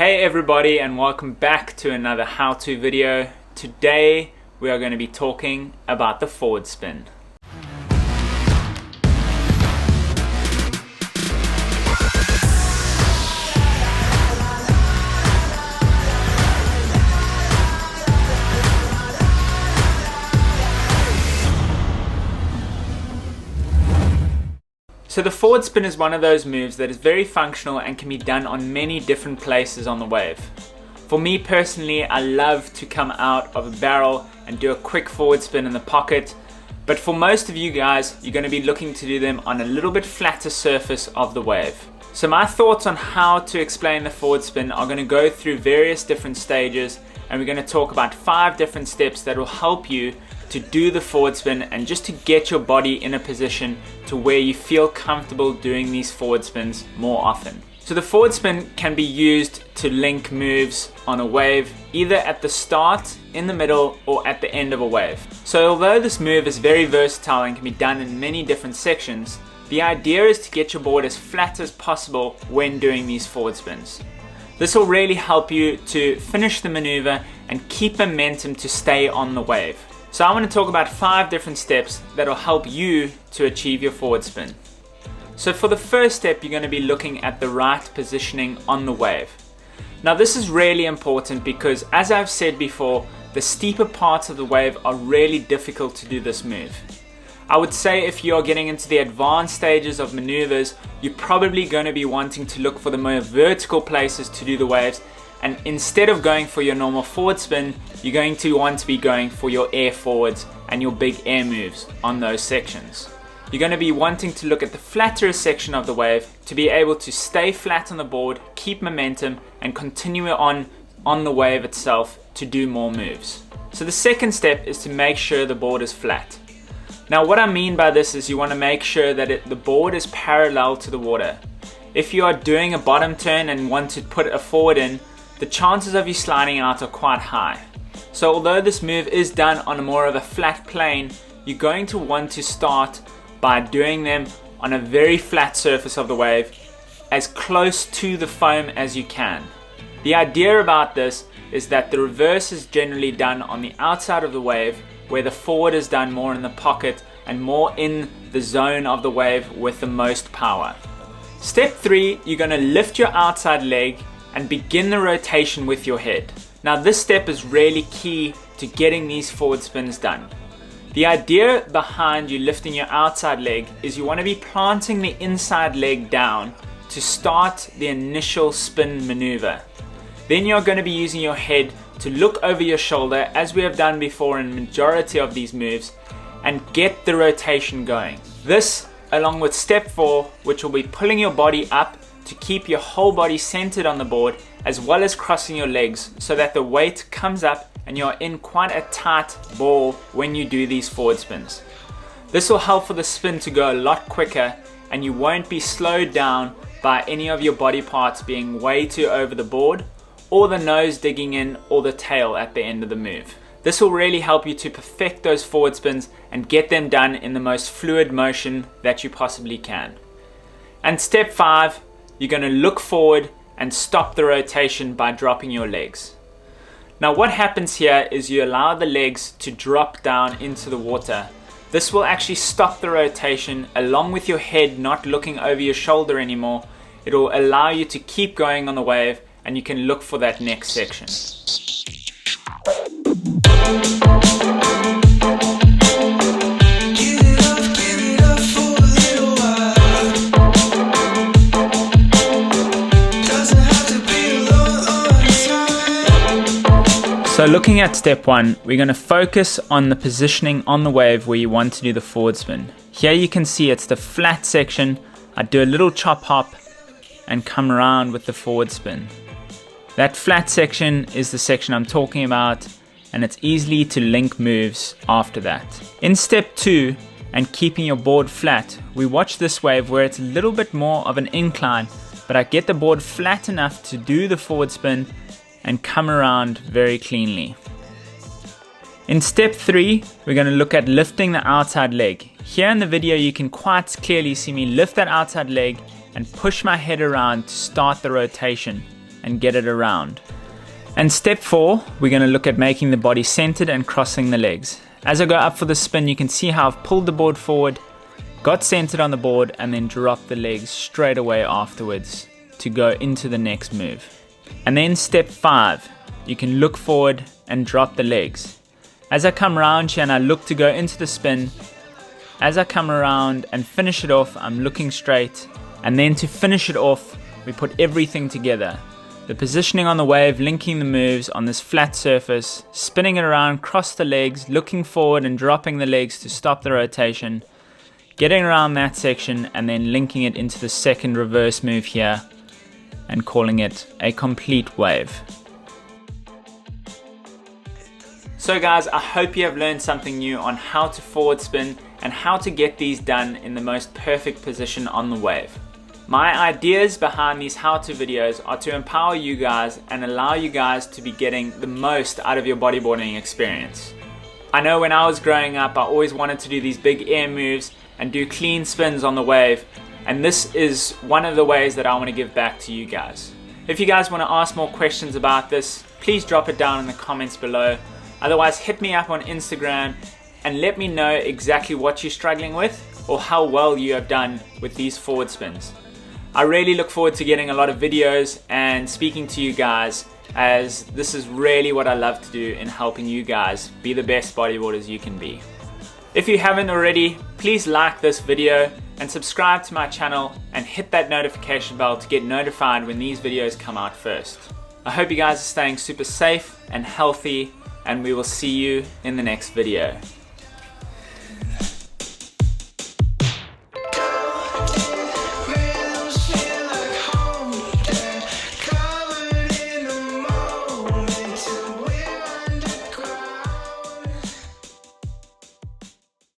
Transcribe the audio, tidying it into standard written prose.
Hey everybody, and welcome back to another how-to video. Today we are going to be talking about the forward spin. So the forward spin is one of those moves that is very functional and can be done on many different places on the wave. For me personally, I love to come out of a barrel and do a quick forward spin in the pocket, but for most of you guys, you're going to be looking to do them on a little bit flatter surface of the wave. So my thoughts on how to explain the forward spin are going to go through various different stages, and we're going to talk about 5 different steps that will help you to do the forward spin and just to get your body in a position to where you feel comfortable doing these forward spins more often. So the forward spin can be used to link moves on a wave, either at the start, in the middle, or at the end of a wave. So although this move is very versatile and can be done in many different sections, the idea is to get your board as flat as possible when doing these forward spins. This will really help you to finish the maneuver and keep momentum to stay on the wave. So I want to talk about 5 different steps that will help you to achieve your forward spin. So for the first step, you're going to be looking at the right positioning on the wave. Now this is really important because, as I've said before, the steeper parts of the wave are really difficult to do this move. I would say if you're getting into the advanced stages of maneuvers, you're probably going to be wanting to look for the more vertical places to do the waves, and instead of going for your normal forward spin, you're going to want to be going for your air forwards and your big air moves on those sections. You're going to be wanting to look at the flatter section of the wave to be able to stay flat on the board, keep momentum, and continue on the wave itself to do more moves. So the second step is to make sure the board is flat. Now what I mean by this is you want to make sure that the board is parallel to the water. If you are doing a bottom turn and want to put a forward in, the chances of you sliding out are quite high. So although this move is done on a more of a flat plane, you're going to want to start by doing them on a very flat surface of the wave, as close to the foam as you can. The idea about this is that the reverse is generally done on the outside of the wave, where the forward is done more in the pocket and more in the zone of the wave with the most power. Step 3, you're going to lift your outside leg and begin the rotation with your head. Now this step is really key to getting these forward spins done. The idea behind you lifting your outside leg is you want to be planting the inside leg down to start the initial spin maneuver. Then you're going to be using your head to look over your shoulder, as we have done before in majority of these moves, and get the rotation going. This, along with step 4, which will be pulling your body up to keep your whole body centered on the board, as well as crossing your legs so that the weight comes up and you're in quite a tight ball when you do these forward spins. This will help for the spin to go a lot quicker, and you won't be slowed down by any of your body parts being way too over the board, or the nose digging in, or the tail at the end of the move. This will really help you to perfect those forward spins and get them done in the most fluid motion that you possibly can. And step 5, you're going to look forward and stop the rotation by dropping your legs. Now what happens here is you allow the legs to drop down into the water. This will actually stop the rotation, along with your head not looking over your shoulder anymore. It will allow you to keep going on the wave, and you can look for that next section. So looking at step 1, we're going to focus on the positioning on the wave where you want to do the forward spin. Here you can see it's the flat section. I do a little chop hop and come around with the forward spin. That flat section is the section I'm talking about, and it's easy to link moves after that. In step 2, and keeping your board flat, we watch this wave where it's a little bit more of an incline, but I get the board flat enough to do the forward spin and come around very cleanly. In step 3, we're going to look at lifting the outside leg. Here in the video you can quite clearly see me lift that outside leg and push my head around to start the rotation. and get it around. And step 4, we're going to look at making the body centered and crossing the legs. As I go up for the spin, you can see how I've pulled the board forward, got centered on the board, and then dropped the legs straight away afterwards to go into the next move. And then step 5, you can look forward and drop the legs. As I come around here and I look to go into the spin, as I come around and finish it off, I'm looking straight, and then to finish it off, we put everything together. The positioning on the wave, linking the moves on this flat surface, spinning it around, cross the legs, looking forward and dropping the legs to stop the rotation, getting around that section, and then linking it into the second reverse move here and calling it a complete wave. So guys, I hope you have learned something new on how to forward spin and how to get these done in the most perfect position on the wave. My ideas behind these how-to videos are to empower you guys and allow you guys to be getting the most out of your bodyboarding experience. I know when I was growing up, I always wanted to do these big air moves and do clean spins on the wave, and this is one of the ways that I want to give back to you guys. If you guys want to ask more questions about this, please drop it down in the comments below. Otherwise, hit me up on Instagram and let me know exactly what you're struggling with or how well you have done with these forward spins. I really look forward to getting a lot of videos and speaking to you guys, as this is really what I love to do in helping you guys be the best bodyboarders you can be. If you haven't already, please like this video and subscribe to my channel and hit that notification bell to get notified when these videos come out first. I hope you guys are staying super safe and healthy, and we will see you in the next video.